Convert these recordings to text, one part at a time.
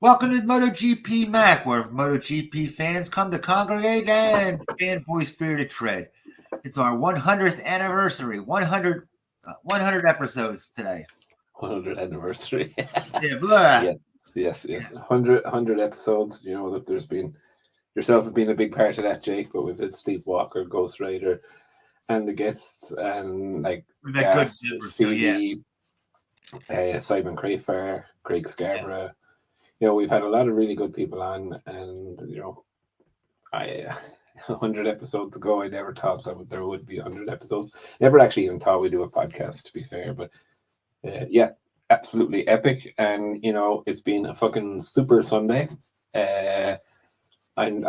Welcome to MotoGP Mac, where MotoGP fans come to congregate and fanboy spirited tread. It's our 100th anniversary, 100 episodes today. 100th anniversary. Yeah, blah. Yes. 100 episodes. You know, that there's been, yourself have been a big part of that, Jake, but we've had Steve Walker, Ghost Rider, and the guests, and like We've had good Gas, members, CD, Simon Crafar, Craig Scarborough. Yeah. You know, we've had a lot of really good people on, and you know, 100 episodes ago, I never thought that there would be 100 episodes. Never actually even thought we'd do a podcast, to be fair. But yeah, absolutely epic. And you know, it's been a fucking super Sunday. I'm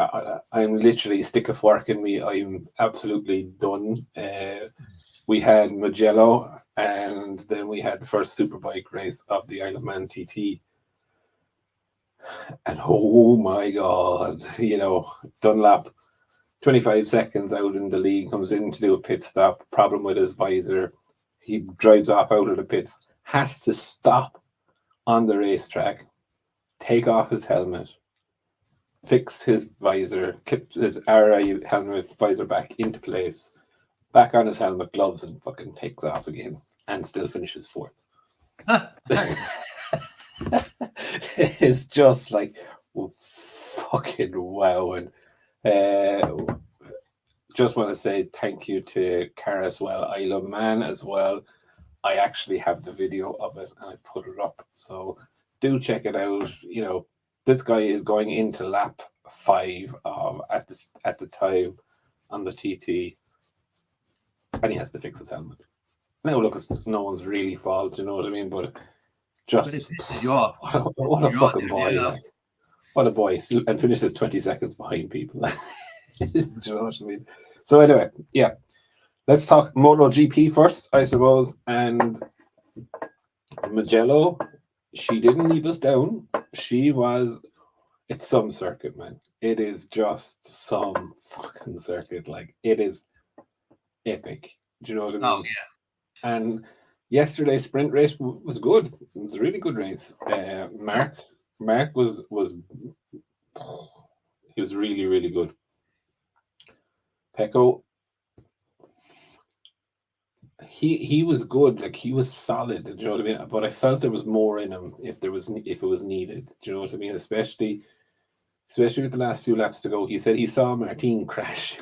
literally stick a fork in me. I'm absolutely done. We had Mugello, and then we had the first superbike race of the Isle of Man TT. And oh my god, you know, Dunlop, 25 seconds out in the lead, comes in to do a pit stop, problem with his visor. He drives off out of the pits, has to stop on the racetrack, take off his helmet, fix his visor, clip his RI helmet visor back into place, back on his helmet, gloves, and fucking takes off again, and still finishes fourth. It's just like, fucking wow. And just want to say thank you to Carousel Isle of Man as well. I actually have the video of it and I put it up, so do check it out. You know, this guy is going into lap 5 at the time on the TT, and he has to fix his helmet. Now look, it's no one's really fault, you know what I mean, but just what a fucking boy. Yeah. Like, what a boy. And finishes 20 seconds behind people. Do you know what I mean? So anyway, yeah. Let's talk MotoGP first, I suppose. And Mugello, she didn't leave us down. It's some circuit, man. It is just some fucking circuit. Like, it is epic. Do you know what I mean? Oh, yeah. And yesterday's sprint race was good. It was a really good race. Mark was he was really, really good. Pecco, he was good. Like, he was solid. Do you know what I mean? But I felt there was more in him if it was needed. Do you know what I mean? Especially with the last few laps to go. He said he saw Martin crash,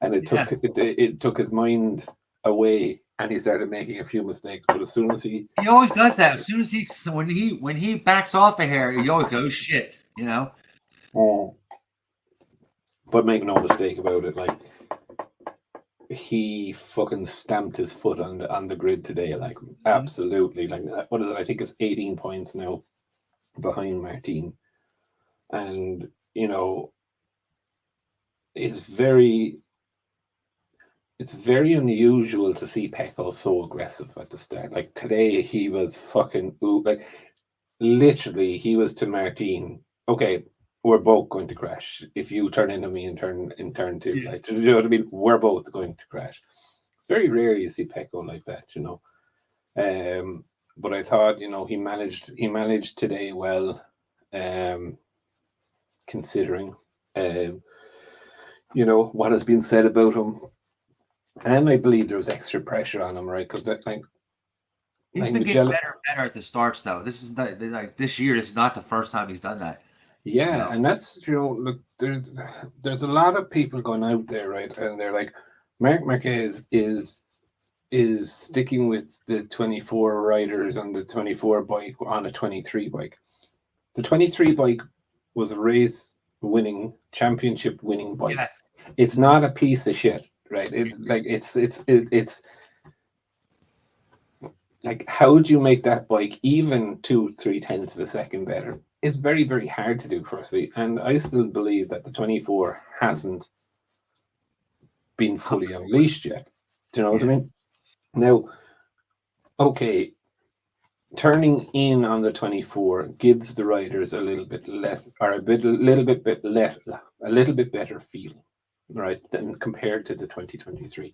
and it took his mind away, and he started making a few mistakes. But as soon as he always does that. As soon as when he backs off a hair, he always goes shit. You know. Oh. But make no mistake about it, like, he fucking stamped his foot on the grid today. Like, absolutely. Like, what is it? I think it's 18 points now behind Martin. And you know, it's very unusual to see Pecco so aggressive at the start. Like, today he was fucking like, literally, he was to Martin, okay, we're both going to crash. If you turn into me and turn two, yeah. Like, you know what I mean? We're both going to crash. Very rare you see Pecco like that, you know. But I thought, you know, he managed today well, considering you know, what has been said about him. And I believe there was extra pressure on him, right? Because that, like, he's been getting better at the starts, though. This is not, like, this year. This is not the first time he's done that. Yeah, you know? And that's, you know, look, there's a lot of people going out there, right? And they're like, Marquez is sticking with the 24 riders on the 24 bike on a 23 bike. The 23 bike was a race-winning, championship-winning bike. Yes. It's not a piece of shit, right? It's like, how do you make that bike even 2-3 tenths of a second better? It's very, very hard to do, firstly. And I still believe that the 24 hasn't been fully unleashed yet. Do you know what I mean? Now, okay, turning in on the 24 gives the riders a little bit less, or a little bit better feel, right, than compared to the 2023.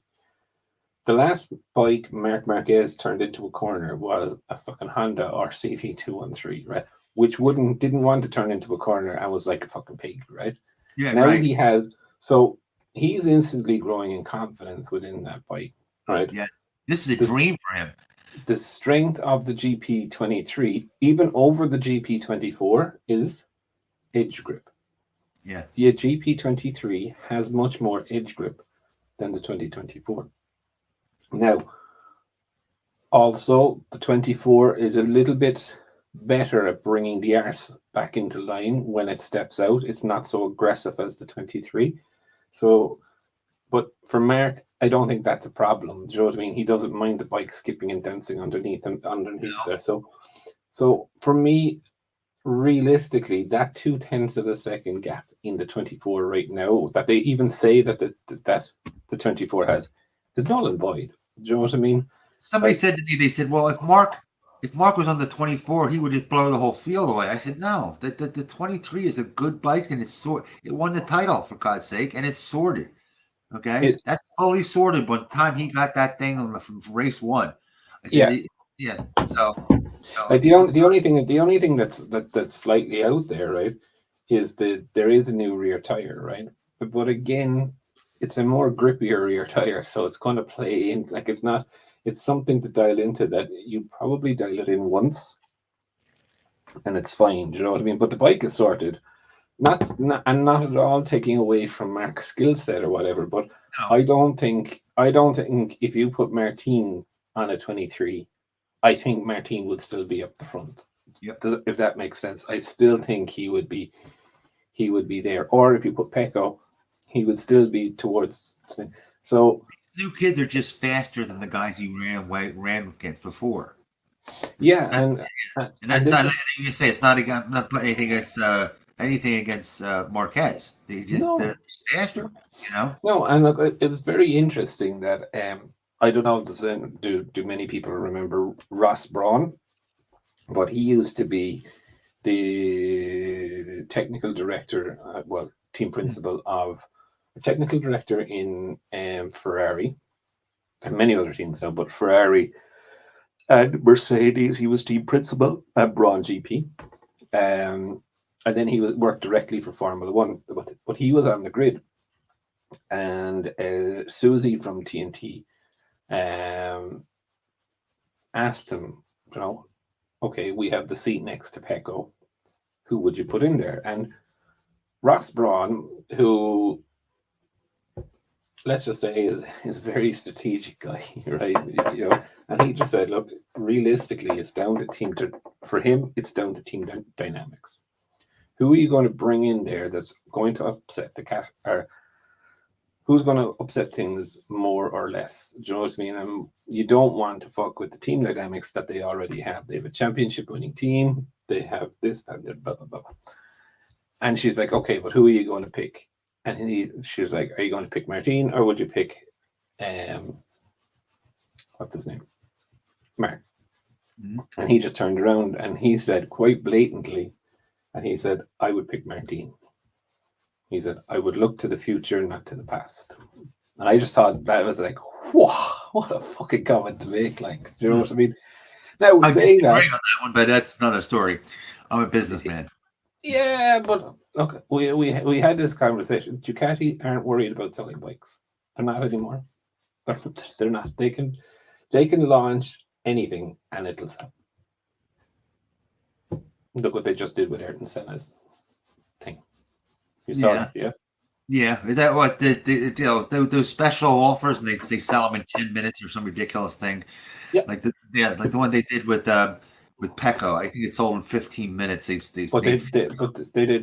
The last bike Mark Marquez turned into a corner was a fucking Honda RCV 213, right? which didn't want to turn into a corner and was like a fucking pig, right? Yeah, Now right. he has, so he's instantly growing in confidence within that bike, right? Yeah, this is a The, dream for him. the strength of the GP23, even over the GP24, is edge grip. Yeah, The GP23 has much more edge grip than the 2024. Now, also, the 24 is a little bit better at bringing the arse back into line when it steps out. It's not so aggressive as the 23. So, but for Mark, I don't think that's a problem. Do you know what I mean? He doesn't mind the bike skipping and dancing underneath there. So for me, realistically, that 0.2 of a second gap in the 24 right now, that they even say that the 24 has, is null and void. Do you know what I mean? somebody said to me, they said, well, if Mark was on the 24, he would just blow the whole field away. I said, no, the 23 is a good bike, and it won the title, for God's sake, and it's sorted. Okay, that's fully sorted. By the time he got that thing from race 1, I said, yeah. So like the only thing that's slightly out there, right, is that there is a new rear tire, right? But again, it's a more grippier rear tire, so it's going to play in. Like it's something to dial into that you probably dial it in once, and it's fine. Do you know what I mean? But the bike is sorted. Not at all taking away from Mark's skill set or whatever, but no. I don't think if you put Martin on a 23, I think Martin would still be up the front. Yep. If that makes sense. I still think he would be there. Or if you put Pecco, he would still be towards. So new kids are just faster than the guys he ran against before. Yeah, and that's not anything you say. It's not putting anything against Marquez. They're just faster, you know. No, and look, it was very interesting that I don't know. Do many people remember Ross Brawn? But he used to be the technical director, team principal of technical director in Ferrari and many other teams now, but Ferrari and Mercedes. He was team principal at Brawn GP. And then he worked directly for Formula One, but he was on the grid. And Susie from TNT asked him, okay, we have the seat next to Pecco. Who would you put in there? And Ross Brawn, who, let's just say, is a very strategic guy, right? And he just said, look, realistically, it's down to for him, it's down to team dynamics. Who are you going to bring in there that's going to upset the cat, or who's going to upset things more or less? Do you know what I mean? You don't want to fuck with the team dynamics that they already have. They have a championship winning team. They have this, that, blah, blah, blah. And she's like, okay, but who are you going to pick? And she's like, are you going to pick Martin, or would you pick, what's his name? Mark. Mm-hmm. And he just turned around and he said quite blatantly, and he said, I would pick Martin. He said, I would look to the future, not to the past. And I just thought that was like, whoa, what a fucking comment to make. Like, do you know what I mean? Now, saying that, on that one, but that's another story. I'm a businessman. Yeah, but look, we had this conversation. Ducati aren't worried about selling bikes. They're not anymore. They're not. They can launch anything and it'll sell. Look what they just did with Ayrton Senna's thing. You saw that, yeah? Yeah, is that what those special offers, and they sell them in 10 minutes or some ridiculous thing? Yeah, like the one they did with Pecco. I think it sold in 15 minutes. They did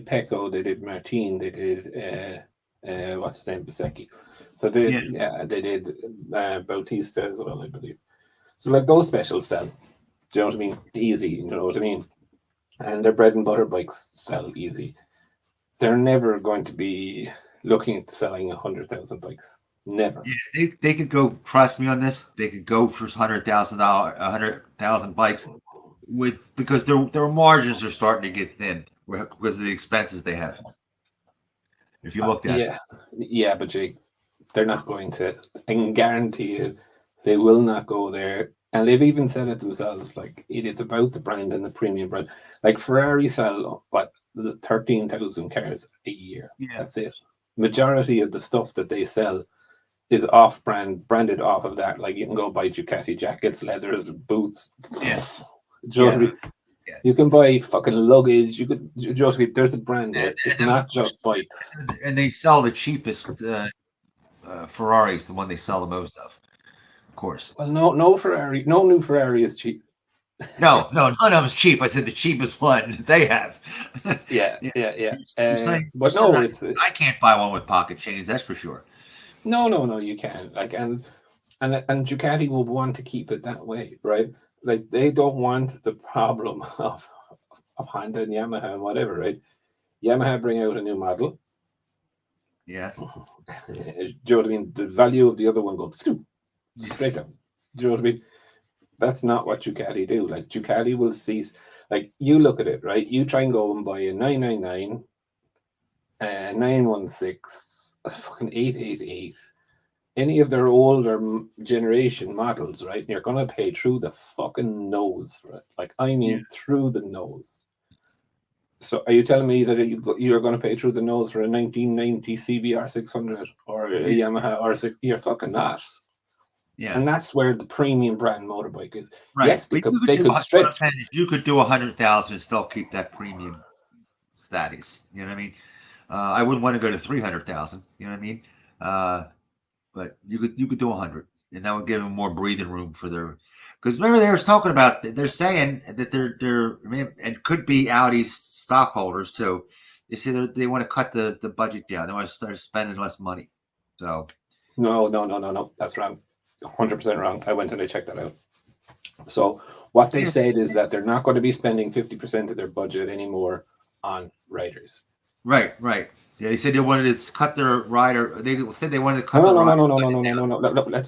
Pecco, they did Martin, they did what's his name, Bezzecchi. So they did Bautista as well, I believe. So like those specials sell. Do you know what I mean? Easy, you know what I mean? And their bread and butter bikes sell easy. They're never going to be looking at selling 100,000 bikes. Never. Yeah, they could go. Trust me on this. They could go for $100,000 bikes because their margins are starting to get thin because of the expenses they have. If you looked at it. But Jake, they're not going to. I can guarantee you, they will not go there And they've even said it themselves, like it's about the brand and the premium brand. Like Ferrari sell 13,000 cars a year. Yeah. That's it. Majority of the stuff that they sell is branded off of that. Like you can go buy Ducati jackets, leathers, boots. Yeah. Do you know what I mean? Yeah. You can buy fucking luggage. You could. Do you know what I mean? There's a brand there. It's not just bikes. And they sell the cheapest Ferraris, the one they sell the most of course. Well, no new Ferrari is cheap. No, none of them is cheap. I said the cheapest one they have. Yeah. But no, I can't buy one with pocket chains. That's for sure. No, you can't. Like, and Ducati will want to keep it that way, right? Like, they don't want the problem of Honda and Yamaha and whatever, right? Yamaha bring out a new model. Yeah. Do you know what I mean? The value of the other one goes straight down. Do you know what I mean? That's not what Ducati do. Like, Ducati will cease. Like, you look at it, right? You try and go and buy a 999, 916, a fucking 888, any of their older generation models, right? You're going to pay through the fucking nose for it. Like, I mean, through the nose. So are you telling me that you're going to pay through the nose for a 1990 CBR 600 or a Yamaha R6? You're fucking not. Yeah. And that's where the premium brand motorbike is. Right. Yes, they could stretch. You could do 100,000 and still keep that premium status. You know what I mean? I wouldn't want to go to 300,000. You know what I mean? But you could do 100, and that would give them more breathing room for their. Because remember they were talking about, they're saying that they're and could be Audi's stockholders too. They say they want to cut the budget down. They want to start spending less money. So No. That's wrong. 100% wrong. I went and I checked that out. So what they said is that they're not going to be spending 50% of their budget anymore on riders. Right. Yeah, they said they wanted to cut their rider. They said they wanted to cut. No.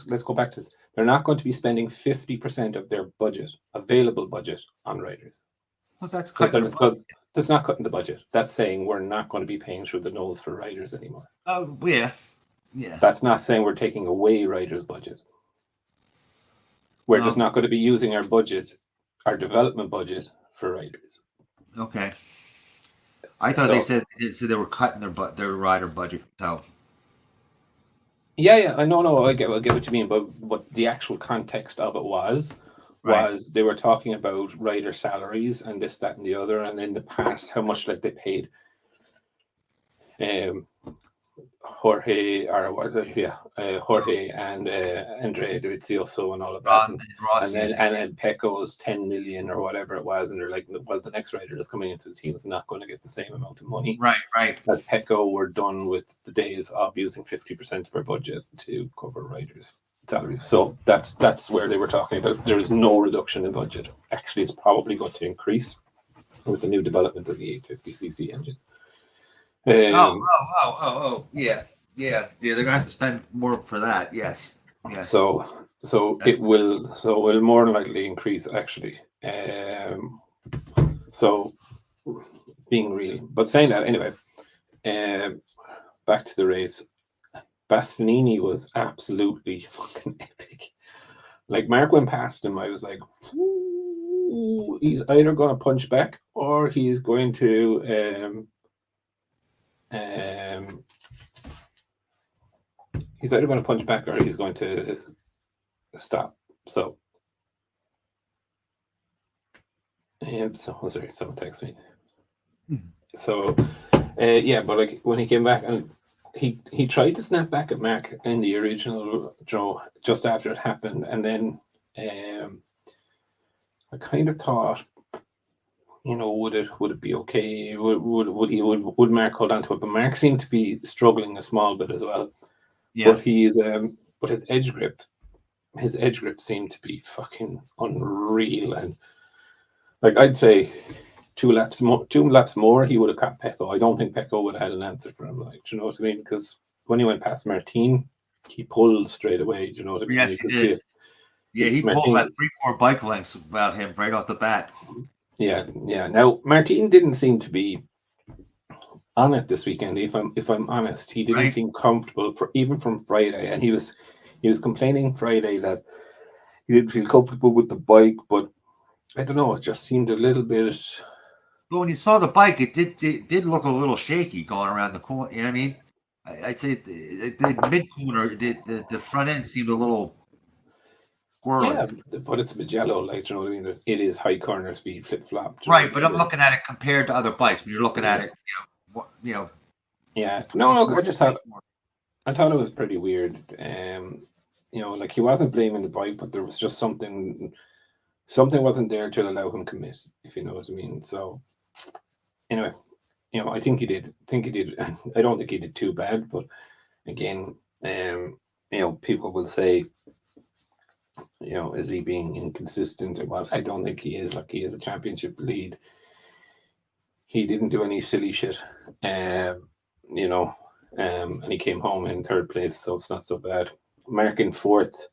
Let's go back to this. They're not going to be spending 50% of their budget, available budget, on riders. Well, that's that's not cutting the budget. That's saying we're not going to be paying through the nose for riders anymore. Oh yeah. That's not saying we're taking away riders' budget. We're just not going to be using our budget, our development budget, for riders. Okay. I thought they said they were cutting their rider budget. So. Yeah. I know. I get what you mean, but what the actual context of it was they were talking about rider salaries and this, that, and the other, and in the past how much like they paid. Jorge and Andrea Dovizioso and all of that, and then Pecco's 10 million or whatever it was, and they're like, well, the next rider that's coming into the team is not going to get the same amount of money. Right. As Pecco, we're done with the days of using 50% of our budget to cover riders' salaries. So that's where they were talking about. There is no reduction in budget. Actually, it's probably going to increase with the new development of the 850cc engine. Yeah. They're gonna have to spend more for that. Yes. So it will more than likely increase actually. So being real, but saying that anyway, back to the race. Bastianini was absolutely fucking epic. Like, Mark went past him, I was like, ooh, he's either going to punch back or he's going to he's either going to punch back or he's going to stop. So, sorry, someone texted me. So, but like when he came back and he tried to snap back at Mark in the original draw just after it happened, and then I kind of thought, would it be okay? Would Mark hold on to it? But Mark seemed to be struggling a small bit as well. Yeah. But but his edge grip seemed to be fucking unreal, and like I'd say 2 laps more, he would have caught Pecco. I don't think Pecco would have had an answer for him. Like, do you know what I mean? Because when he went past Martin, he pulled straight away. Do you know what I mean? Yes, he did. Yeah, he pulled about 3-4 bike lengths about him right off the bat. Yeah. Now Martin didn't seem to be on it this weekend. If I'm honest, he didn't seem comfortable even from Friday, and he was complaining Friday that He didn't feel comfortable with the bike, but I don't know. It just seemed a little bit. But when you saw the bike, it did look a little shaky going around the corner. You know what I mean? I'd say the mid corner, the front end seemed a little Yeah, squirrely. but it's Mugello, like, you know what I mean? It is high corner speed, flip flop. Right, but I'm looking at it compared to other bikes. When you're looking at it, Yeah, no, I just thought more. it was pretty weird. Like he wasn't blaming the bike, but there was just something wasn't there to allow him commit, if you know what I mean. So anyway, I think he did. I don't think he did too bad, but again, people will say, is he being inconsistent? Well, I don't think he is. Like, he is a championship lead. He didn't do any silly shit, and he came home in third place, so it's not so bad. Mark in fourth.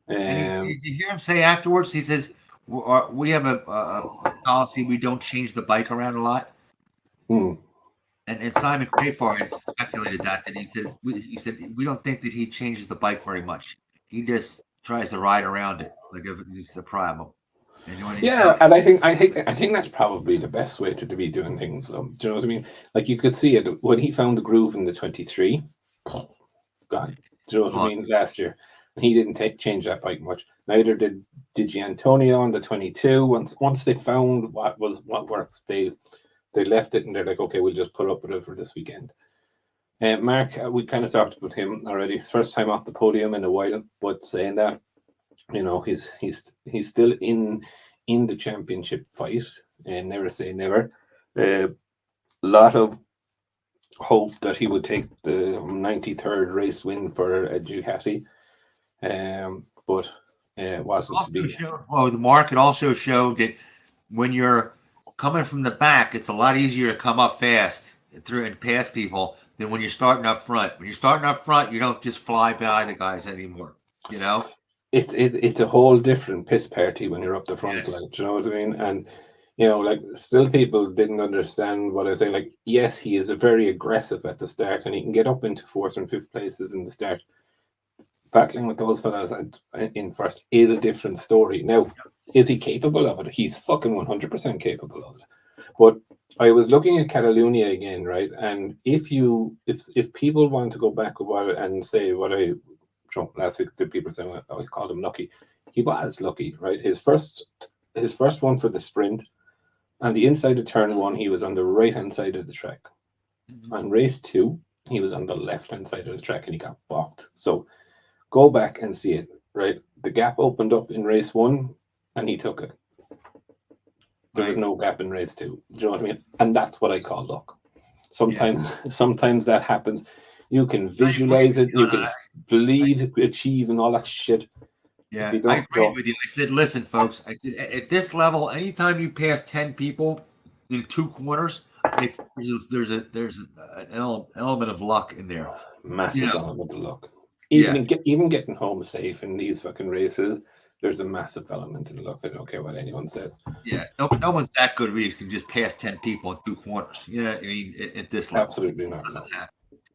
And did you hear him say afterwards? He says, "We have a policy. We don't change the bike around a lot." And Simon Crafar had speculated that he said we don't think that he changes the bike very much. He just tries to ride around it like if it's a problem. And I think that's probably the best way to be doing things. Do you know what I mean? Like, you could see it when he found the groove in the 23. God, do you know what I mean? Last year, and he didn't change that bike much. Neither did Antonio on the 22. Once they found what works, they left it, and they're like, okay, we'll just put up with it for this weekend. Mark, we kind of talked about him already. His first time off the podium in a while, but saying that, he's still in the championship fight, and never say never. A lot of hope that he would take the 93rd race win for a Ducati, but it wasn't to be. The market also showed that when you're coming from the back, it's a lot easier to come up fast through and pass people than when you're starting up front. When you're starting up front, you don't just fly by the guys anymore. It's a whole different piss party when you're up the front, yes. Like, do you know what I mean? And like, still people didn't understand what I was saying. Like, yes, he is very aggressive at the start, and he can get up into fourth and fifth places in the start. Battling with those fellas in first is a different story. Now, is he capable of it? He's fucking 100% capable of it. But I was looking at Catalunya again, right? And if people want to go back and say what I last week, the people saying, I called him lucky. He was lucky, right? His first one for the sprint, on the inside of turn one, he was on the right hand side of the track. Mm-hmm. On race 2, he was on the left hand side of the track, and he got balked. So go back and see it, right? The gap opened up in race 1, and he took it. There was no gap in race 2. Do you know what I mean? And that's what I call luck. Sometimes that happens. You can visualize it. You can believe, achieve, and all that shit. Yeah, I agree with you. I said, listen, folks. I said, at this level, anytime you pass 10 people in 2 corners, there's an element of luck in there. Massive element of luck. Even getting home safe in these fucking races, there's a massive element of luck. I don't care what anyone says. Yeah, no one's that good. We can just pass 10 people in 2 corners. Yeah, I mean, at this level, absolutely not.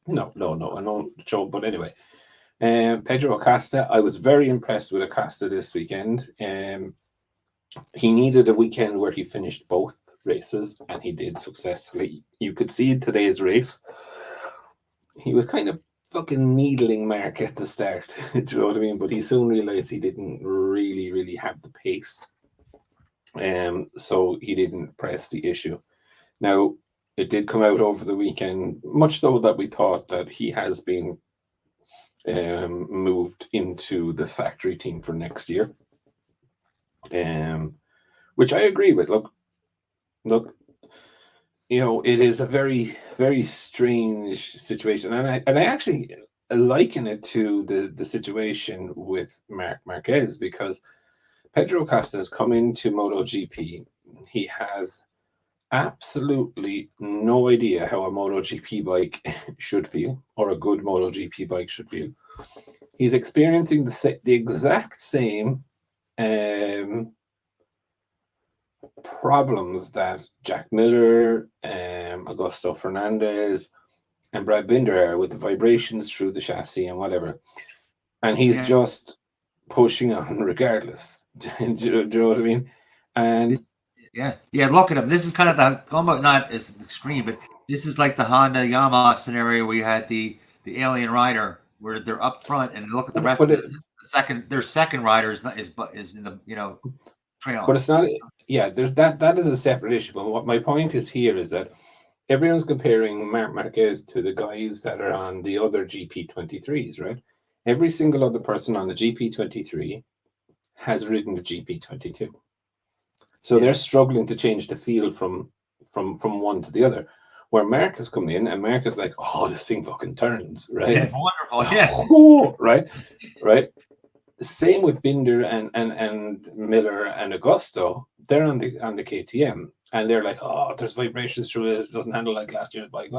No, I don't show. But anyway, Pedro Acosta, I was very impressed with Acosta this weekend. He needed a weekend where he finished both races, and he did successfully. You could see in today's race, he was kind of fucking needling Mark at the start. Do you know what I mean? But he soon realized he didn't really have the pace. So he didn't press the issue. Now, it did come out over the weekend, much so that we thought that he has been moved into the factory team for next year, which I agree with. Look, it is a very, very strange situation, and I actually liken it to the situation with Marquez, because Pedro Acosta has come into MotoGP. He has absolutely no idea how a MotoGP bike should feel, or a good MotoGP bike should feel. He's experiencing the exact same problems that Jack Miller, Augusto Fernandez, and Brad Binder are, with the vibrations through the chassis and whatever. And he's just pushing on regardless. do you know what I mean? And yeah, look at them. This is kind of almost not as extreme, but this is like the Honda Yamaha scenario where you had the alien rider where they're up front and look at the rest of the second. Their second rider is in the trailer. But it's not. Yeah, there's that is a separate issue. But what my point is here is that everyone's comparing Marquez to the guys that are on the other GP23s, right? Every single other person on the GP23 has ridden the GP22. So they're struggling to change the field from one to the other. Where Mark has come in and Mark is like, oh, this thing fucking turns, right? Yeah, wonderful, yeah. Oh, right. Same with Binder and Miller and Augusto. They're on the KTM and they're like, oh, there's vibrations through it. It doesn't handle like last year's bike.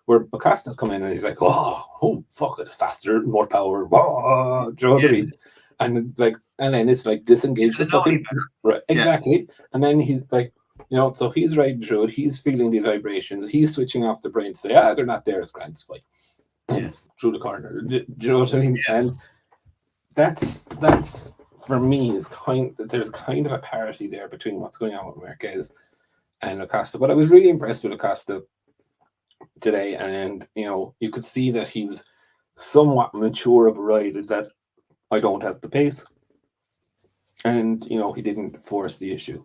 Where Acosta's come in and he's like, oh, fuck, it's faster, more power. Oh, do you know what I mean? And then it's like disengage the fucking right, exactly. And then he's like, so he's riding through it. He's feeling the vibrations. He's switching off the brain to say, they're not there. It's grand. It's fine. Yeah. Through the corner. Do you know what I mean? Yeah. And that's for me is there's kind of a parity there between what's going on with Marquez and Acosta. But I was really impressed with Acosta today, and you could see that he was somewhat mature of a rider. That I don't have the pace, and he didn't force the issue.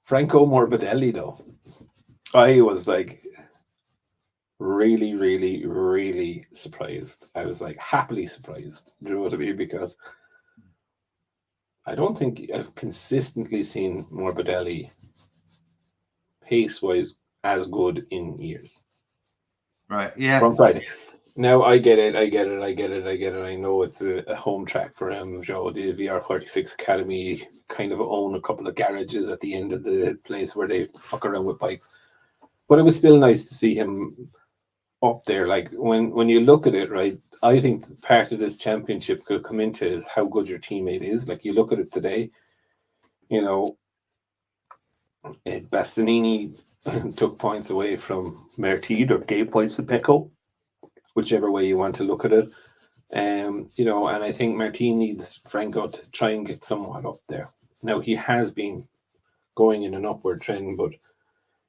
Franco Morbidelli, though, I was like really, really, really surprised. I was like happily surprised. Do you know what I mean? Because I don't think I've consistently seen Morbidelli pace-wise as good in years. Right. Yeah. From Friday. Now I get it. I know it's a home track for him. Joe, the VR46 Academy kind of own a couple of garages at the end of the place where they fuck around with bikes. But it was still nice to see him up there. Like when you look at it, right, I think part of this championship could come into is how good your teammate is. Like you look at it today, Bastianini took points away from Mertid or gave points to Pecco, whichever way you want to look at it. And I think Martin needs Franco to try and get somewhat up there. Now he has been going in an upward trend, but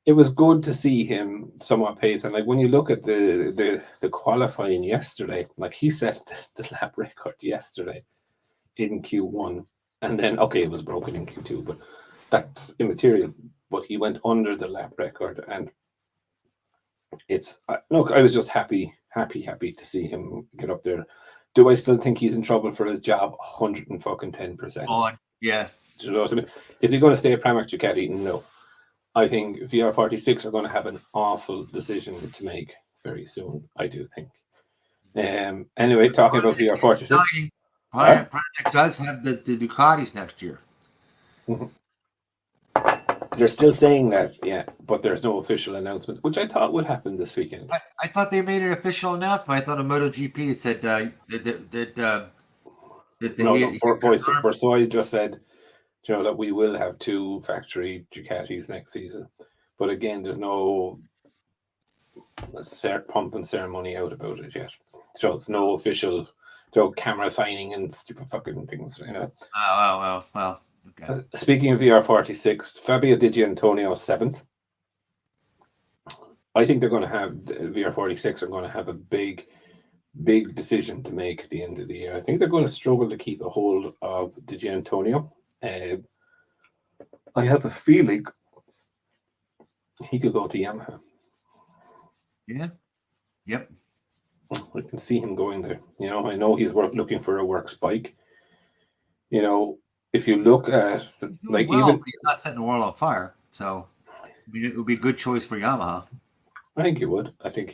it was good to see him somewhat pace. And like when you look at the qualifying yesterday, like he set the lap record yesterday in Q1, and then it was broken in Q2, but that's immaterial. But he went under the lap record, and it's I was just happy to see him get up there. Do I still think he's in trouble for his job? 110%. Yeah. Do you know what I mean? Is he going to stay at Pramac Ducati? No. I think VR46 are going to have an awful decision to make very soon. I do think. Anyway, talking about VR46. Pramac does have the Ducatis next year. Mm-hmm. They're still saying that, but there's no official announcement, which I thought would happen this weekend. I thought they made an official announcement. I thought a MotoGP said that Borsoi just said, that we will have 2 factory Ducatis next season. But again, there's no pump and ceremony out about it yet. So it's no official camera signing and stupid fucking things, Oh, well. Okay. Speaking of VR46, Fabio Di Giannantonio 7th. I think they're going to have VR46 are going to have a big decision to make at the end of the year. I think they're going to struggle to keep a hold of Di Giannantonio. I have a feeling he could go to Yamaha. Yeah. Yep. I can see him going there. I know he's looking for a works bike. If you look at he's not setting the world on fire, so it would be a good choice for Yamaha. I think he would. I think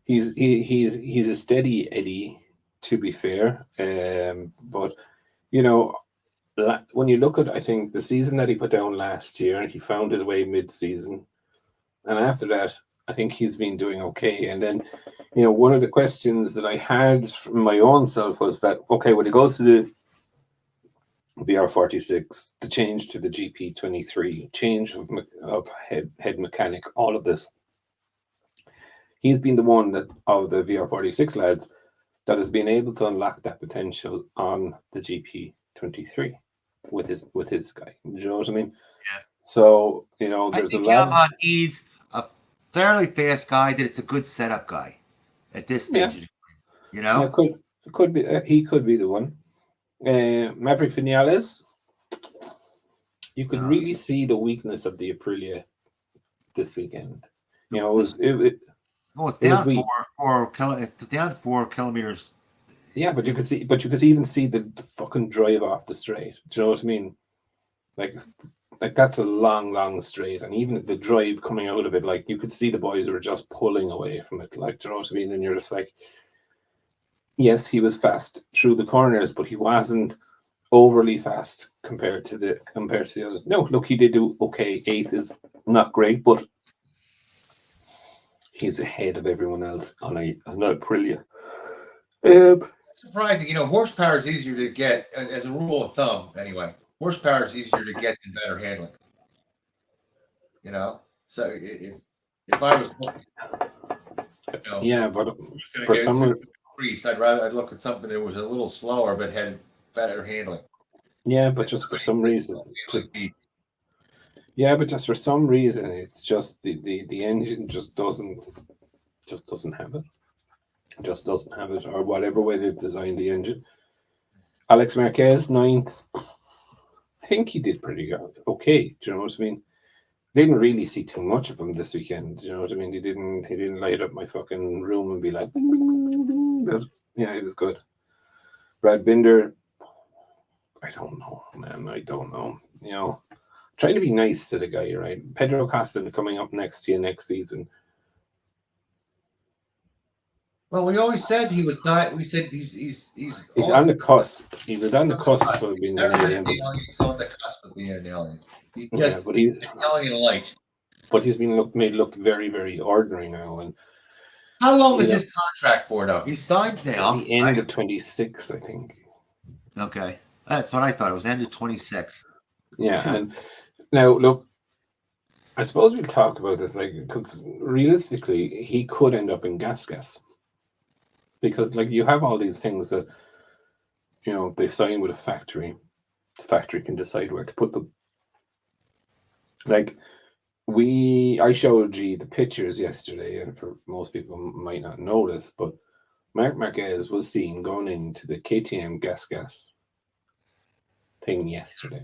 he's a steady Eddie, to be fair. But when you look at, I think the season that he put down last year, he found his way mid-season, and after that, I think he's been doing okay. And then, one of the questions that I had from my own self was that when he goes to the VR46, the change to the GP23, change of head mechanic, all of this. He's been the one that of the VR46 lads that has been able to unlock that potential on the GP23 with his guy. Do you know what I mean? Yeah. So, I there's a think lot. Yamaha needs a fairly fast guy that it's a good setup guy at this stage. Yeah, it could be he could be the one. Maverick Vinales, you could really see the weakness of the Aprilia this weekend. It was it's down weak. 4 kilometers. Yeah, but you could even see the fucking drive off the straight. Do you know what I mean? Like that's a long straight, and even the drive coming out of it, like you could see the boys were just pulling away from it. Like, do you know what I mean? And you're just like, yes, he was fast through the corners, but he wasn't overly fast compared to the others. No, look, he did do okay. 8th is not great, but he's ahead of everyone else on an Aprilia. Surprising, horsepower is easier to get as a rule of thumb. Anyway, horsepower is easier to get than better handling. So if I was looking, but for someone, I'd look at something that was a little slower but had better handling. Yeah, but just for some reason. Yeah, but just for some reason, it's just the engine just doesn't have it. Just doesn't have it, or whatever way they've designed the engine. Alex Marquez, 9th. I think he did pretty good. Okay, do you know what I mean? Didn't really see too much of him this weekend. Do you know what I mean? He didn't light up my fucking room and be like, bing, bing, bing, bing, but yeah, it was good. Brad Binder, I don't know, man. I don't know. Trying to be nice to the guy, right? Pedro Costa coming up next season. Well, we always said he was not. We said he's on the cusp. He was on the cusp of being an alien. He's on the cusp of being an alien. But he's alien light. But he's been made look very, very ordinary now. And how long is his contract for? Though he's signed now. The end of 26, I think. Okay, that's what I thought. It was end of 26. Yeah, and now look, I suppose we'll talk about this, because realistically, he could end up in gas. Because you have all these things that they sign with a factory. The factory can decide where to put them. I showed you the pictures yesterday, and for most people might not know this, but Marc Marquez was seen going into the KTM gas thing yesterday.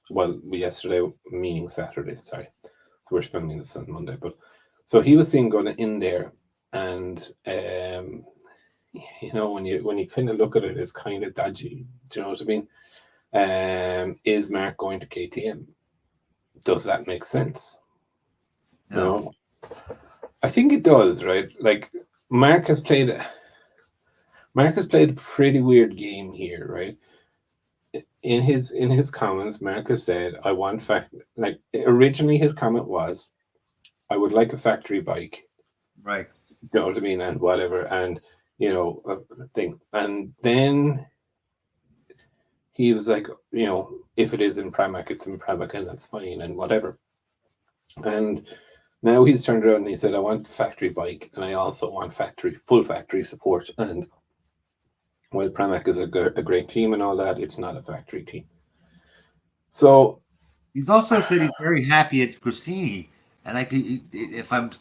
Well, yesterday meaning Saturday. Sorry, so we're filming this on Monday, but so he was seen going in there. And when you kind of look at it, it's kind of dodgy. Do you know what I mean? Is Mark going to KTM? Does that make sense? No. I think it does, right? Mark has played a pretty weird game here, right? In his comments, Mark has said, "I want originally his comment was, I would like a factory bike." Right. You know what I mean? And whatever. And, a thing. And then he was like, if it is in Pramac, it's in Pramac, and that's fine, and whatever. And now he's turned around and he said, I want factory bike, and I also want full factory support. And while Pramac is a great team and all that, it's not a factory team. So he's also said he's very happy at Gresini, and if I'm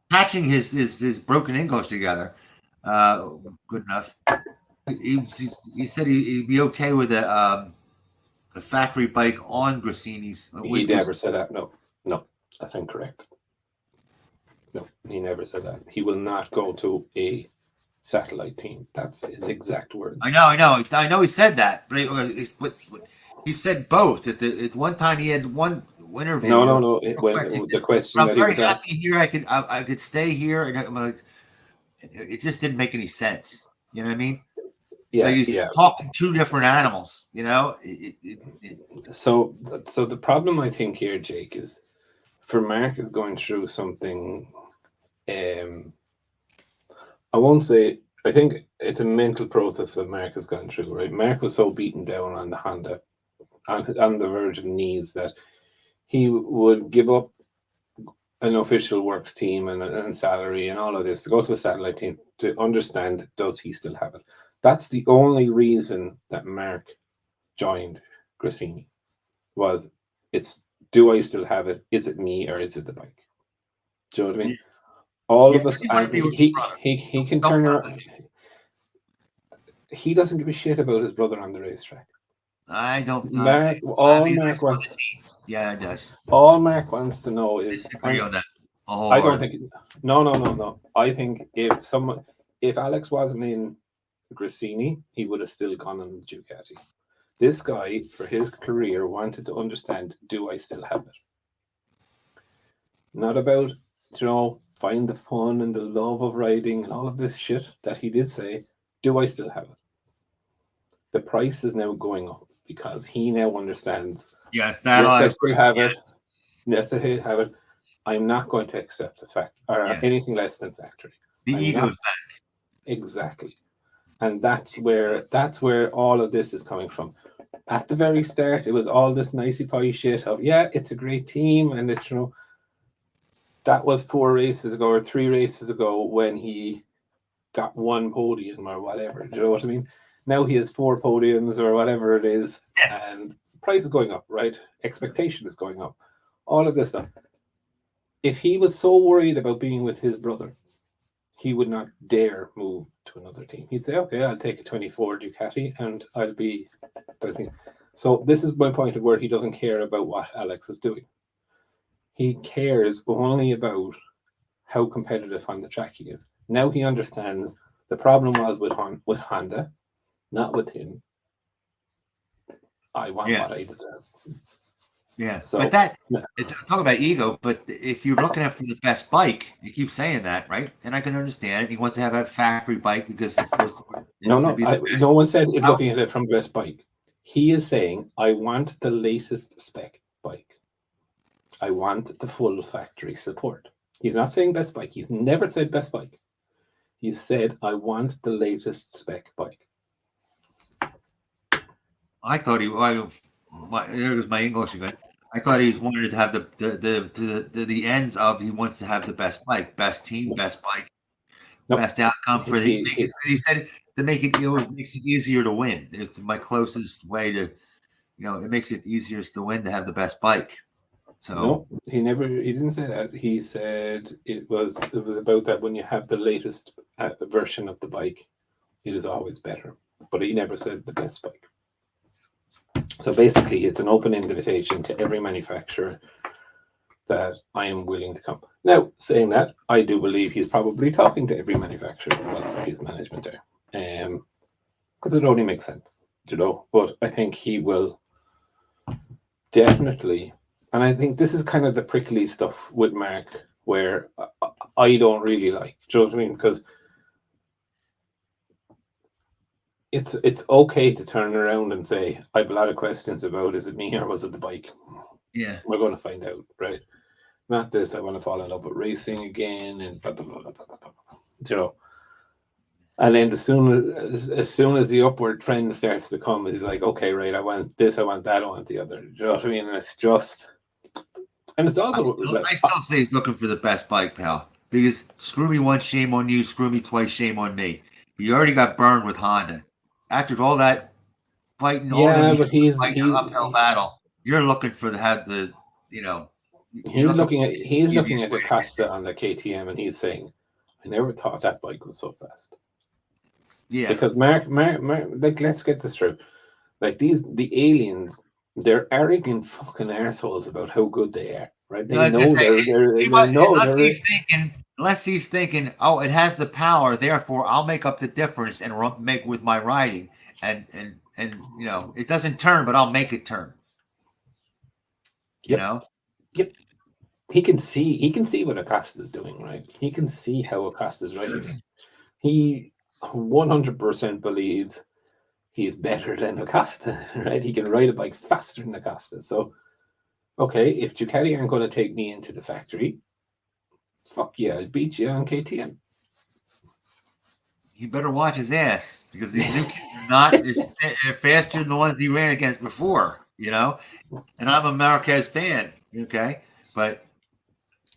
patching his broken English together, good enough. He said he'd be okay with a factory bike on Gresini's. He never said that. No, that's incorrect. No, he never said that. He will not go to a satellite team. That's his exact words. I know. He said that, but he said both. At one time, he had one interview. No. The question I'm that very he was happy here. I could stay here, and I'm like, it just didn't make any sense. You know what I mean? Yeah, he's talking two different animals. So the problem I think here, Jake, is for Mark is going through something. I won't say. I think it's a mental process that Mark has gone through. Right, Mark was so beaten down on the Honda, on the verge of knees, that he would give up an official works team and salary and all of this, to go to a satellite team to understand, does he still have it? That's the only reason that Mark joined Gresini, was do I still have it? Is it me or is it the bike? Do you know what I mean? All of us, and he can turn around. He doesn't give a shit about his brother on the racetrack. I don't. Mark wants. Yeah, it does. All Mark wants to know is. I on that. I don't think. No. I think if Alex wasn't in Gresini, he would have still gone on Ducati. This guy, for his career, wanted to understand: do I still have it? Not about, find the fun and the love of riding and all of this shit that he did say. Do I still have it? The price is now going up because he now understands. Yes, I still have it. Yes, I have it. I'm not going to accept the fact or anything less than factory. The ego's back. Exactly, and that's where all of this is coming from. At the very start, it was all this nicey pie shit of it's a great team, and it's that was 4 races ago or 3 races ago when he got 1 podium or whatever. Do you know what I mean? Now he has 4 podiums or whatever it is, and price is going up, right? Expectation is going up. All of this stuff. If he was so worried about being with his brother, he would not dare move to another team. He'd say, okay, I'll take a 24 Ducati and I'll be... So this is my point of where he doesn't care about what Alex is doing. He cares only about how competitive on the track he is. Now he understands the problem was with Honda, not with him. I want what I deserve. Yeah. So, but talk about ego, but if you're looking at for the best bike, you keep saying that, right? And I can understand it. He wants to have a factory bike because it's supposed to be. No one said looking at it from best bike. He is saying, I want the latest spec bike. I want the full factory support. He's not saying best bike. He's never said best bike. He said, I want the latest spec bike. I thought there was my English again. I thought he wanted to have the ends of he wants to have the best bike, best team, best bike, best outcome for he said to make it makes it easier to win. It's my closest way to, it makes it easier to win to have the best bike. So no, he didn't say that. He said it was about that when you have the latest version of the bike, it is always better. But he never said the best bike. So basically, it's an open invitation to every manufacturer that I am willing to come. Now, saying that, I do believe he's probably talking to every manufacturer once his management there, because it only makes sense, But I think he will definitely, and I think this is kind of the prickly stuff with Mark, where I don't really like. Do you know what I mean? Because it's okay to turn around and say, I have a lot of questions about, is it me or was it the bike? Yeah. We're going to find out, right? Not this, I want to fall in love with racing again and blah, blah, blah, blah, blah, blah. And then as soon as the upward trend starts to come, he's like, okay, right, I want this, I want that, I want the other. Do you know what I mean? And it's just... And it's also... I still say he's looking for the best bike, pal. Because screw me once, shame on you. Screw me twice, shame on me. He already got burned with Honda. After all that fighting, but he's an uphill battle. You're looking for He's looking at Acosta on the KTM, and he's saying, "I never thought that bike was so fast." Yeah, because Mark, like, let's get this straight. Like the aliens, they're arrogant fucking assholes about how good they are, right? They unless he's thinking, oh, it has the power, therefore I'll make up the difference and make with my riding, and it doesn't turn, but I'll make it turn. Yep. He can see what Acosta's doing, right? He can see how Acosta's riding. He 100% believes he's better than Acosta, right? He can ride a bike faster than Acosta. So, okay, if Ducati aren't going to take me into the factory, fuck yeah, I'll beat you on KTM. He better watch his ass, because these new kids are not as faster than the ones he ran against before, And I'm a Marquez fan, okay? But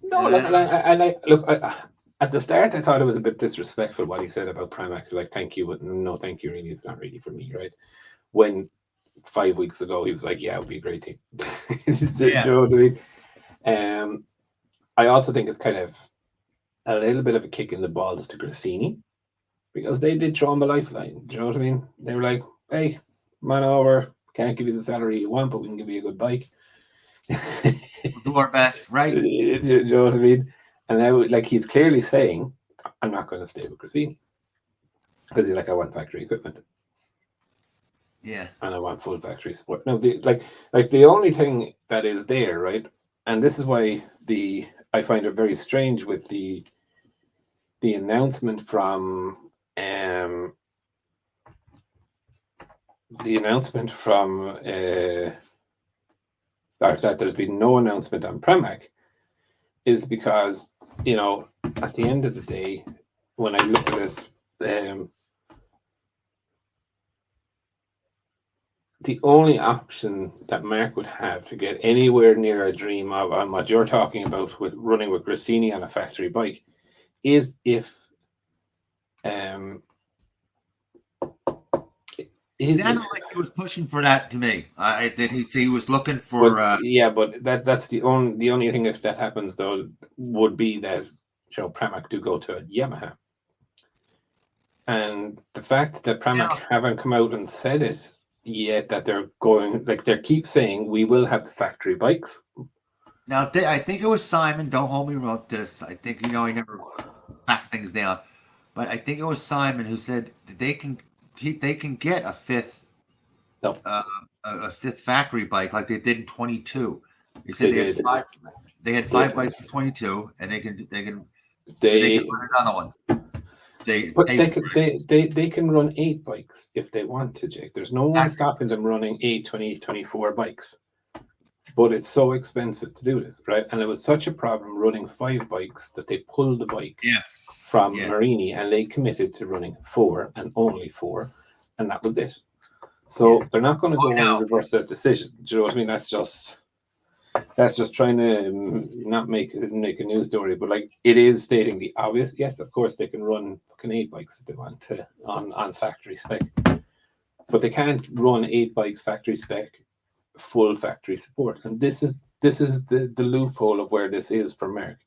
No, like, at the start, I thought it was a bit disrespectful what he said about Pramac. Like, thank you, but no, thank you. Really, it's not really for me, right? When 5 weeks ago he was like, "Yeah, it would be a great team." Do you know what I mean? I also think it's kind of a little bit of a kick in the balls to Grassini because they did throw him a lifeline. Do you know what I mean? They were like, "Hey, man over, can't give you the salary you want, but we can give you a good bike." We'll do our best, right? Do you know what I mean? And now, like, he's clearly saying, "I'm not going to stay with Grassini because he's like, I want factory equipment." Yeah. And I want full factory support. No, the only thing that is there, right? And this is why I find it very strange with the announcement from or that there's been no announcement on Pramac, is because, you know, at the end of the day, when I look at it, the only option that Mark would have to get anywhere near a dream of on what you're talking about with running with Grassini on a factory bike is if It sounded like he was pushing for that to me. That he was looking for. But that's the only thing if that happens though would be that Pramac do go to Yamaha, and the fact that Pramac haven't come out and said it yet that they're going, like, they keep saying we will have the factory bikes. Now I think it was Simon. Don't hold me wrong to this. I think he never packed things down, but I think it was Simon who said that they can get a fifth. No. A fifth factory bike like they did in 22. They said they had five bikes for 22, and they can run another one. They can run 8 bikes if they want to, Jake. There's no one stopping them running 8, 20, 24 bikes. But it's so expensive to do this, right? And it was such a problem running 5 bikes that they pulled the bike from Marini, and they committed to running 4 and only 4, and that was it. So they're not going to go and reverse that decision. Do you know what I mean? That's just trying to not make a news story, but like, it is stating the obvious. Yes, of course they can run fucking 8 bikes if they want to on factory spec, but they can't run 8 bikes factory spec, full factory support. And this is the loophole of where this is for Mark.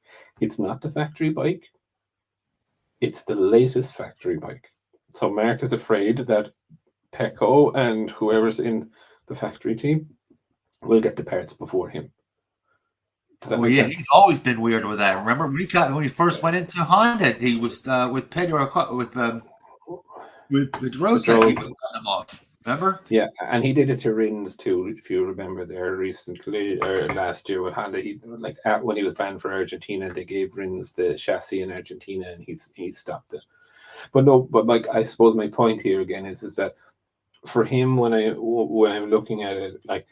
It's not the factory bike; it's the latest factory bike. So Mark is afraid that Pecco and whoever's in the factory team will get the parts before him. Does that make sense? He's always been weird with that. Remember when he first went into Honda, he was with Pedro with road tech. He was them off. Remember? Yeah, and he did it to Rins too. If you remember there recently or last year with Honda, he when he was banned for Argentina, they gave Rins the chassis in Argentina, and he stopped it. But like, I suppose my point here again is that for him, when I'm looking at it, like,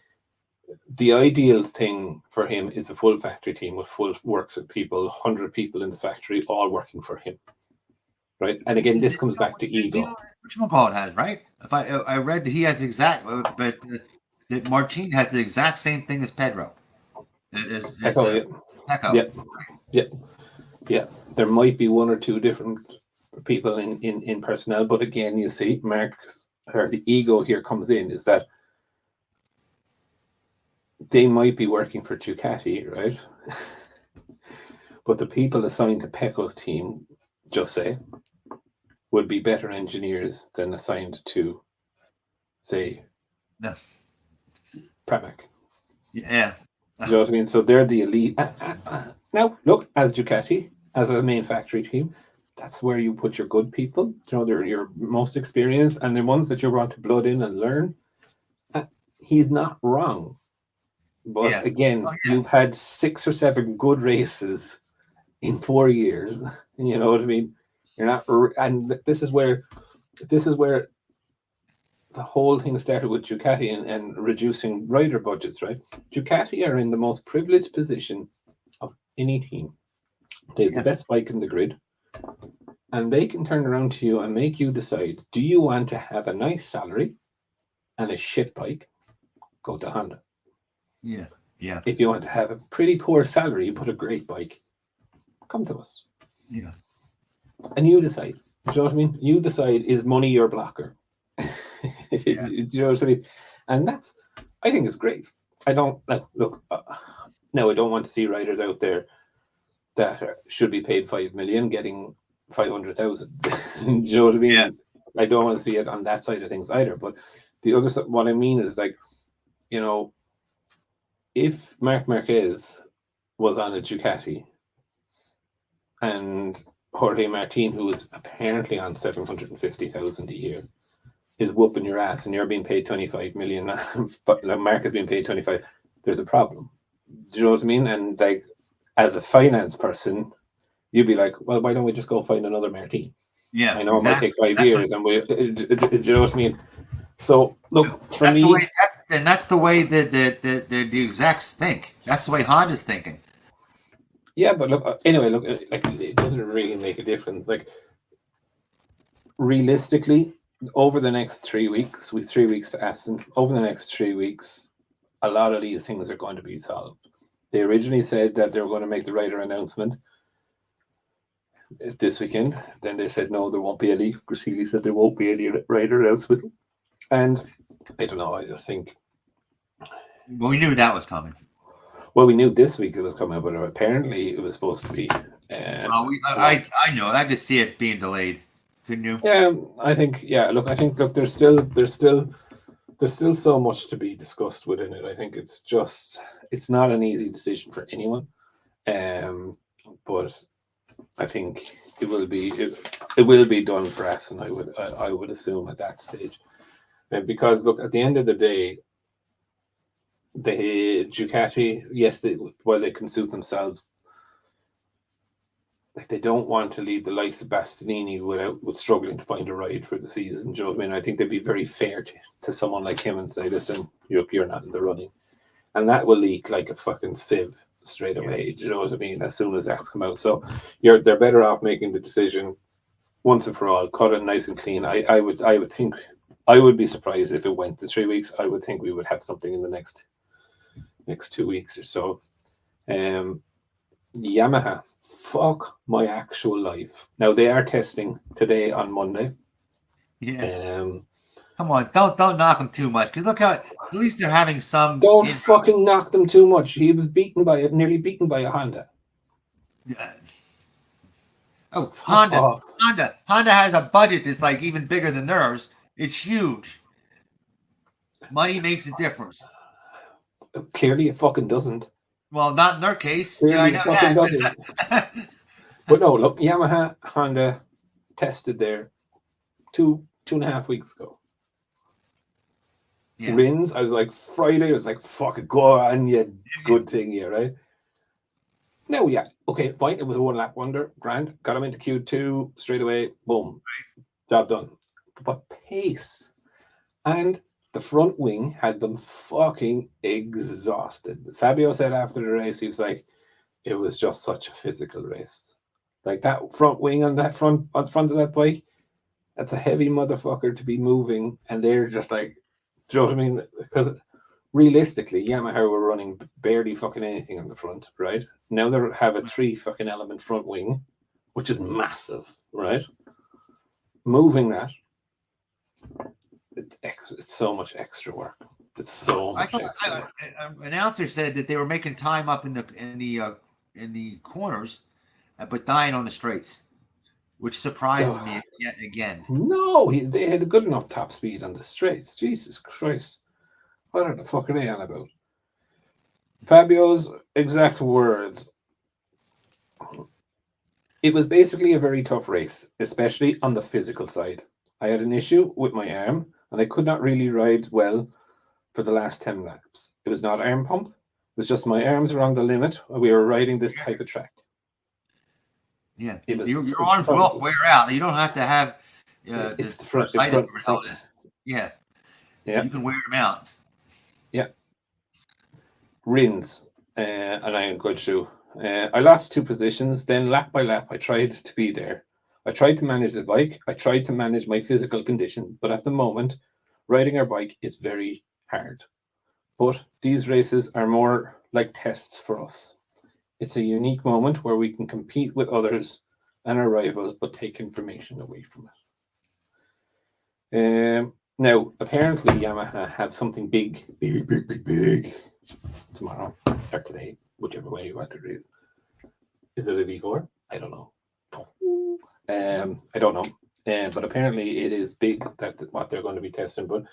the ideal thing for him is a full factory team with full works of people, 100 people in the factory, all working for him, right? And again, this comes back to ego. Which McCall has, right? If I read that he has but that Martin has the exact same thing as Pedro. Yeah. There might be 1 or 2 different people in personnel, but again, you see, the ego here comes in, is that they might be working for Ducati, right? But the people assigned to Pecco's team, just say, would be better engineers than assigned to, say, Pramac. Yeah. Do you know what I mean? So they're the elite. Now, look, as Ducati, as a main factory team, that's where you put your good people. You know, they're your most experienced, and the ones that you want to blood in and learn. He's not wrong. But again, you've had 6 or 7 good races in 4 years. You know what I mean? You're not, and this is where the whole thing started with Ducati and reducing rider budgets, right? Ducati are in the most privileged position of any team. They have the best bike in the grid, and they can turn around to you and make you decide: do you want to have a nice salary and a shit bike? Go to Honda. Yeah. If you want to have a pretty poor salary but a great bike, come to us. Yeah. And you decide. Do you know what I mean? You decide, is money your blocker? Do you know what I mean? And that's, I think it's great. I don't, like, look, no, I don't want to see riders out there that should be paid 5 million getting 500,000. Do you know what I mean? Yeah. I don't want to see it on that side of things either. But the other side, what I mean is, like, you know, if Marc Marquez was on a Ducati and Jorge Martin, who is apparently on 750,000 a year, is whooping your ass and you're being paid 25 million, but Mark has been paid 25, there's a problem. Do you know what I mean? And like, as a finance person, you'd be like, well, why don't we just go find another Martin? Yeah. I know it might take 5 years, and we, do you know what I mean? So look, for that's me, that's the way the execs think. That's the way Honda's thinking. yeah, but look, anyway, look, like, it doesn't really make a difference. Like, realistically, over the next 3 weeks, we've 3 weeks to Aston. Over the next 3 weeks, a lot of these things are going to be solved. They originally said that they were going to make the rider announcement this weekend. Then they said no, there won't be any. Grasili said there won't be any rider announcement. And I don't know. I just think. Well, we knew that was coming. Well, we knew this week it was coming, but apparently it was supposed to be. I know. I could see it being delayed. Couldn't you? Yeah, I think. Yeah, look. I think. Look, there's still so much to be discussed within it. I think it's not an easy decision for anyone. But I think it will be done for us, and I would assume at that stage. And because look, at the end of the day, the Ducati, yes, while they can suit themselves, like, they don't want to leave the likes of Bastianini with struggling to find a ride for the season. Do you know what I mean? I think they'd be very fair to someone like him and say, listen, you're not in the running. And that will leak like a fucking sieve straight away. Do you know what I mean? As soon as that's come out. So they're better off making the decision once and for all, cut it nice and clean. I would think, I would be surprised if it went to 3 weeks. I would think we would have something in the next 2 weeks or so. Yamaha, fuck my actual life. Now they are testing today on Monday. Yeah. Come on, don't knock them too much, because look how at least they're having some. Don't fucking knock them too much. He was nearly beaten by a Honda. Yeah. Oh, Honda has a budget that's like even bigger than theirs. It's huge. Money makes a difference. Clearly, it fucking doesn't. Well, not in their case. Clearly, Yeah, I know fucking that. doesn't. But no, look, Yamaha, Honda tested there 2.5 weeks ago. Yeah. Rins, I was like, Friday, I was like, fuck it, go on, you good thing here, right? No, yeah, okay, fine. It was a 1 lap wonder, grand. Got him into Q2 straight away, boom, job done. But pace and the front wing had them fucking exhausted. Fabio said after the race, he was like, it was just such a physical race. Like, that front wing on the front of that bike, that's a heavy motherfucker to be moving, and they're just like, do you know what I mean? Because realistically, Yamaha were running barely fucking anything on the front, right? Now they have a 3 fucking element front wing, which is massive, right? Moving that, it's so much extra work. It's so much extra work. An announcer said that they were making time up in the corners, but dying on the straights, which surprises me yet again. No, they had a good enough top speed on the straights. Jesus Christ. What the fuck are they on about? Fabio's exact words. It was basically a very tough race, especially on the physical side. I had an issue with my arm, and I could not really ride well for the last 10 laps. It was not arm pump. It was just my arms were on the limit. We were riding this type of track. Yeah, your arms will wear out. You don't have to have it's the front. Yeah, you can wear them out. Yeah, Rins, and I am good shoe. I lost 2 positions. Then lap by lap, I tried to be there. I tried to manage the bike. I tried to manage my physical condition. But at the moment, riding our bike is very hard. But these races are more like tests for us. It's a unique moment where we can compete with others and our rivals, but take information away from it. Now, apparently, Yamaha have something big tomorrow or today, whichever way you want to read it. Is it a V4? I don't know. I don't know. But apparently, it is big that what they're going to be testing. But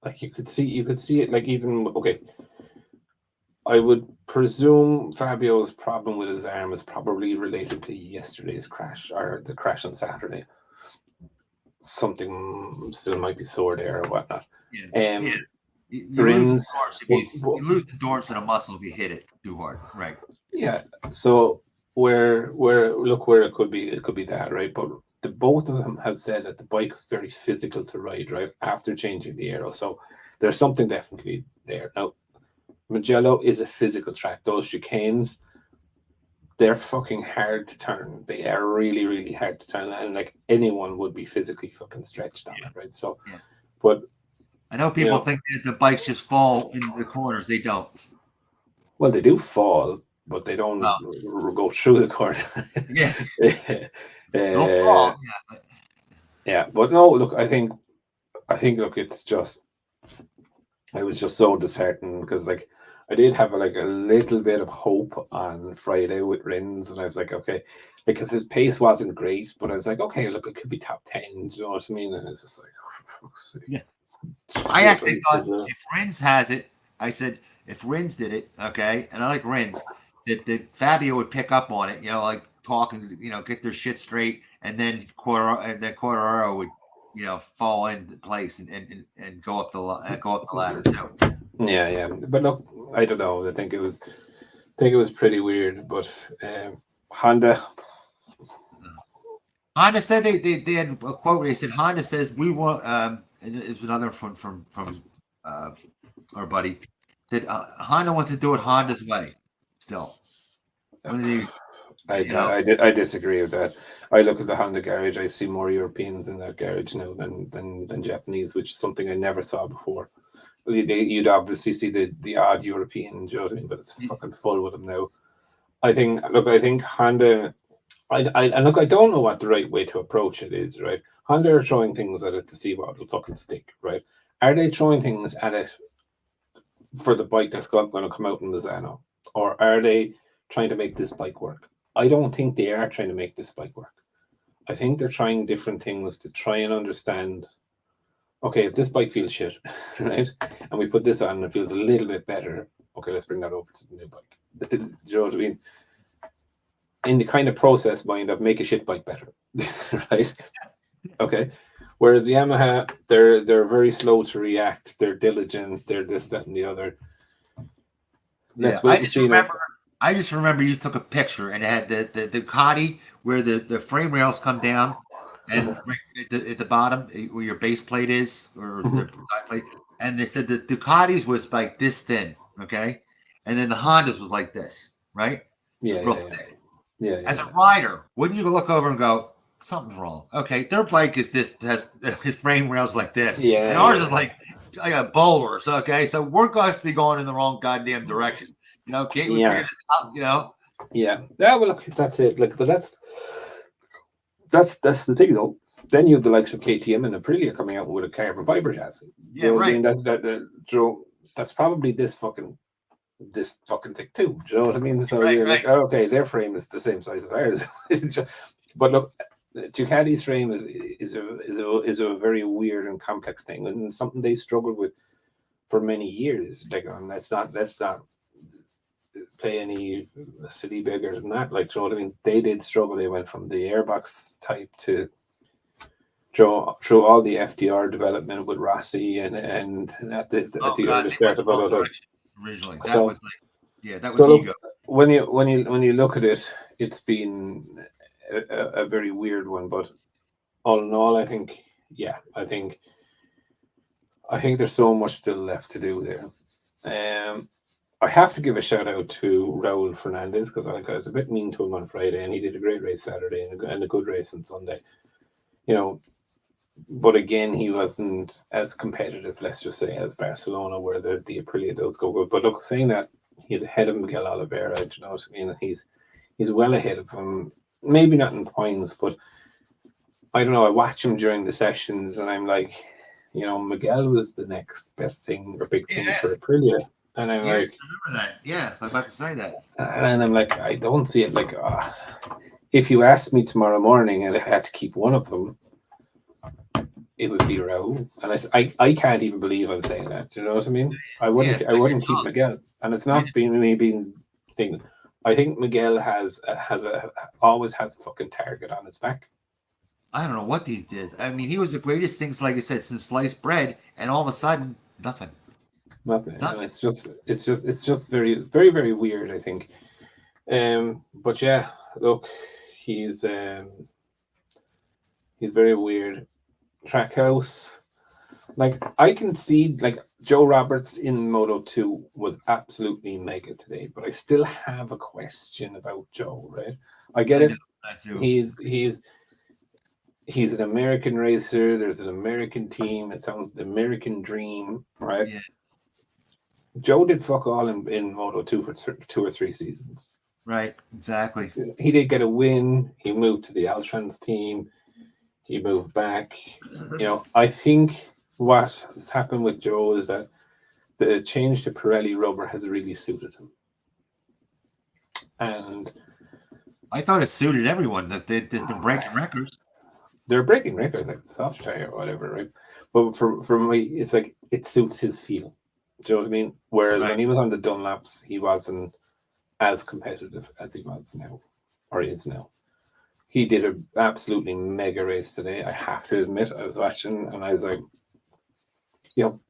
like you could see it. Like even okay. I would presume Fabio's problem with his arm is probably related to yesterday's crash or the crash on Saturday. Something still might be sore there or whatnot. You lose the endurance in a muscle if you hit it too hard, right? Yeah. So where it could be that, right? But both of them have said that the bike is very physical to ride, right? After changing the aero, so there's something definitely there now. Mugello is a physical track. Those chicanes, they're fucking hard to turn. They are really, really hard to turn, and like anyone would be physically fucking stretched on it, right? So, but I know people think that the bikes just fall into the corners. They don't. Well, they do fall, but they don't go through the corner. Yeah. Don't fall. Yeah, but no. Look, I think. Look, it's just. I was just so disheartened because, like, I did have a little bit of hope on Friday with Rins, and I was like, okay, because his pace wasn't great, but I was like, okay, look, it could be top 10. Do you know what I mean? And it's just like, oh, for fuck's sake. Yeah. I actually thought if Rins has it, I said if Rins did it, okay, and I like Rins, that Fabio would pick up on it, like talking, get their shit straight, and then Quartararo would, fall into place and go up the ladder too. Yeah, but look, I don't know. I think it was pretty weird, but Honda said they had a quote where they said Honda says we want. And it was another from our buddy that Honda wants to do it Honda's way. Still, I disagree with that. I look at the Honda garage. I see more Europeans in that garage now than Japanese, which is something I never saw before. You'd obviously see the odd European, you know what I mean? But it's fucking full with them now. I think Honda. I don't know what the right way to approach it is, right? Honda are throwing things at it to see what will fucking stick, right? Are they throwing things at it for the bike that's going to come out in Lozano? Or are they trying to make this bike work? I don't think they are trying to make this bike work. I think they're trying different things to try and understand, okay, if this bike feels shit, right? And we put this on and it feels a little bit better, okay, let's bring that over to the new bike. Do you know what I mean? In the kind of process mind of make a shit bike better, right? Okay. Whereas Yamaha, they're very slow to react. They're diligent. They're this, that, and the other. I just remember you took a picture and it had the Ducati where the frame rails come down and at the bottom where your base plate is or the side plate, and they said the Ducatis was like this thin, okay, and then the Hondas was like this, right? Yeah. As a rider, wouldn't you look over and go, something's wrong? Okay, their bike is this, has his frame rails like this, and ours is like a bowlers. Okay, so we're going to be going in the wrong goddamn direction. Can't we figure this out? Yeah. Well, look, that's it. Like, but that's the thing, though. Then you have the likes of KTM and Aprilia coming out with a carbon fiber chassis. Yeah, right. I mean, that's probably this fucking thing too. Do you know what I mean? So you're like, oh, okay, their frame is the same size as ours. But look, Ducati's frame is a very weird and complex thing, and something they struggled with for many years. Like, let's not play any silly beggars than that. Like, you know what I mean? They did struggle. They went from the airbox type to through all the FDR development with Rossi and at the start of it. Originally, that so, was like, that was so ego. When you look at it, it's been a very weird one. But all in all, I think there's so much still left to do there. I have to give a shout out to Raul Fernandez because I was a bit mean to him on Friday, and he did a great race Saturday and a good race on Sunday. But again, he wasn't as competitive, let's just say, as Barcelona, where the Aprilia does go good. But look, saying that, he's ahead of Miguel Oliveira, do you know what I mean? He's well ahead of him. Maybe not in points, but I don't know. I watch him during the sessions, and I'm like, Miguel was the next best thing or big thing for Aprilia, and I'm Yes, like, I remember that. Yeah, I was about to say that. and I'm like, I don't see it. Like, if you asked me tomorrow morning and I had to keep one of them, it would be Raul. And I can't even believe I'm saying that. Do you know what I mean? I wouldn't keep Miguel, and it's not me being thing. I think Miguel always has a fucking target on his back. I don't know what he did. I mean, he was the greatest things, like you said, since sliced bread, and all of a sudden, nothing. Nothing. And it's just very, very, very weird, I think. But yeah, look, he's very weird. Trackhouse, like I can see, like Joe Roberts in Moto 2 was absolutely mega today, but I still have a question about Joe. Right? I get it. He's an American racer. There's an American team. It sounds the American dream, right? Yeah. Joe did fuck all in Moto 2 for 2 or 3 seasons. Right, exactly. He did get a win. He moved to the Altrans team. He moved back. I think what has happened with Joe is that the change to Pirelli rubber has really suited him. And I thought it suited everyone, that they're breaking records. They're breaking records, like soft tire or whatever, right? But for me, it's like it suits his feel. Do you know what I mean? Whereas when he was on the Dunlops, he wasn't as competitive as he was now, or is now. He did an absolutely mega race today. I have to admit, I was watching and I was like,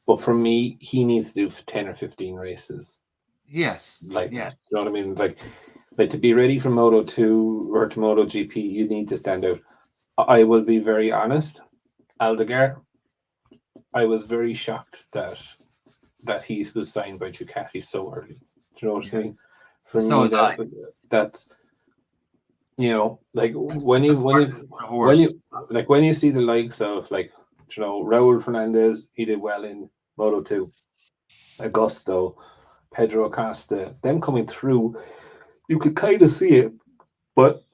but for me, he needs to do 10 or 15 races. Yes. Like, yes. You know what I mean? Like to be ready for Moto 2 or to MotoGP, you need to stand out. I will be very honest. Aldegar, I was very shocked that he was signed by Ducati so early. Do you know what I mean? For me, that's like when you see the likes of Raul Fernandez, he did well in Moto 2, Augusto, Pedro Acosta, them coming through, you could kind of see it, but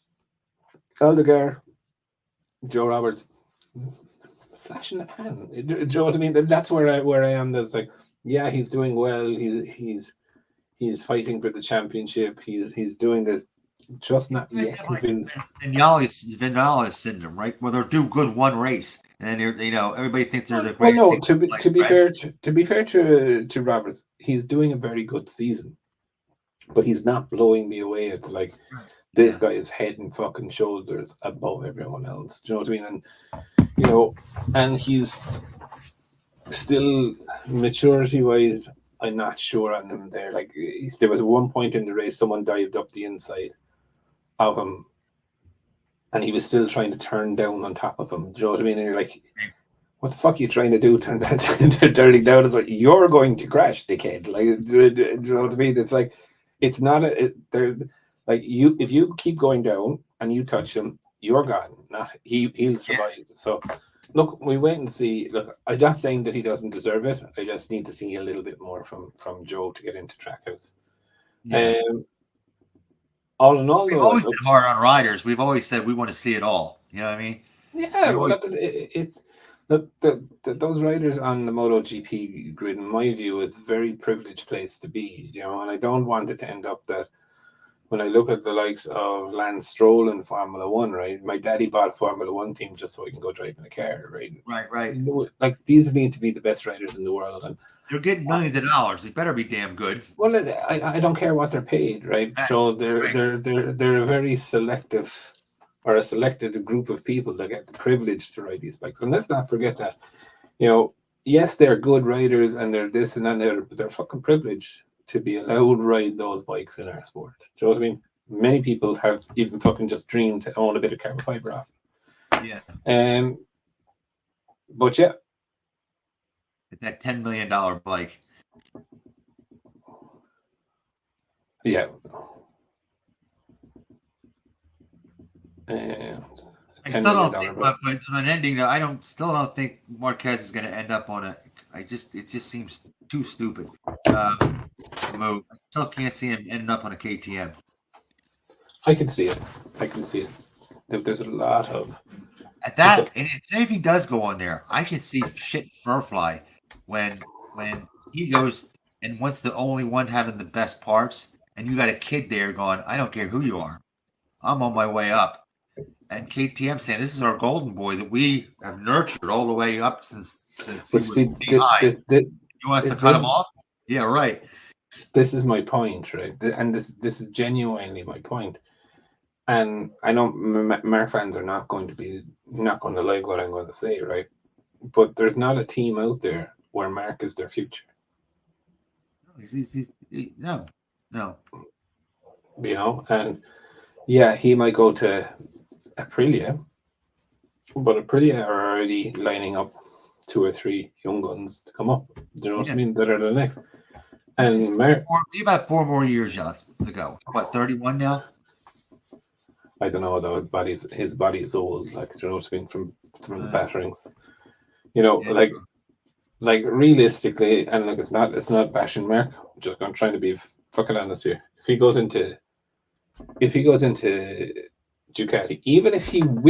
Aldegar, Joe Roberts, flash in the pan. Do you know what I mean? That's where I am. That's like, yeah, he's doing well. He's fighting for the championship. He's doing this. Just not yet convinced. Vinales syndrome, right? Where they'll do good one race, and everybody thinks they're the greatest. Well, no. To be fair to Roberts, he's doing a very good season, but he's not blowing me away. It's like this guy is head and fucking shoulders above everyone else. Do you know what I mean? And and he's still maturity-wise, I'm not sure on him there. Like there was one point in the race, someone dived up the inside of him, and he was still trying to turn down on top of him. Do you know what I mean? And you're like, what the fuck are you trying to do? Turn down. It's like, you're going to crash, dickhead. Like, do you know what I mean? It's like, it's not they're like you. If you keep going down and you touch him, you're gone. Not he'll survive. Yeah. So look, we wait and see. Look, I'm not saying that he doesn't deserve it. I just need to see a little bit more from Joe to get into Trackhouse. Yeah. All in all, we've always been hard on riders. We've always said we want to see it all. You know what I mean? Yeah. Look, it's those riders on the MotoGP grid. In my view, it's a very privileged place to be. And I don't want it to end up that when I look at the likes of Lance Stroll in Formula One, right? My daddy bought a Formula One team just so he can go drive in a car, right? Right. Like these need to be the best riders in the world, and they're getting millions of dollars. They better be damn good. Well, I don't care what they're paid, right? So they're a very selective or a selected group of people that get the privilege to ride these bikes. And let's not forget that, yes, they're good riders and they're this and that, but they're fucking privileged to be allowed to ride those bikes in our sport. Do you know what I mean? Many people have even fucking just dreamed to own a bit of carbon fiber off. Yeah. But yeah. That $10 million bike. Yeah. And $10 still million don't think, boat. but on an ending though, I still don't think Marquez is going to end up on a. It just seems too stupid. Move. I still can't see him ending up on a KTM. I can see it. There's a lot of At that, and if he does go on there, I can see shit Furfly when he goes and wants the only one having the best parts, and you got a kid there going, I don't care who you are, I'm on my way up. And KTM saying, this is our golden boy that we have nurtured all the way up since he was behind. You want us to cut him off? Yeah, right. This is my point, right? And this is genuinely my point. And I know Mark fans are not going to like what I'm going to say, right? But there's not a team out there where Mark is their future. No. You know, and yeah, he might go to Aprilia, but Aprilia are already lining up 2 or 3 young guns to come up. Do you know what I mean? That are the next. And Mark, about 4 more years left to go. What, 31 now? I don't know though. His body is old. Like, do you know what I mean? From the batterings. You know, like realistically, and like it's not bashing Mark. I'm trying to be fucking honest here. If he goes into Ducati, even if he whips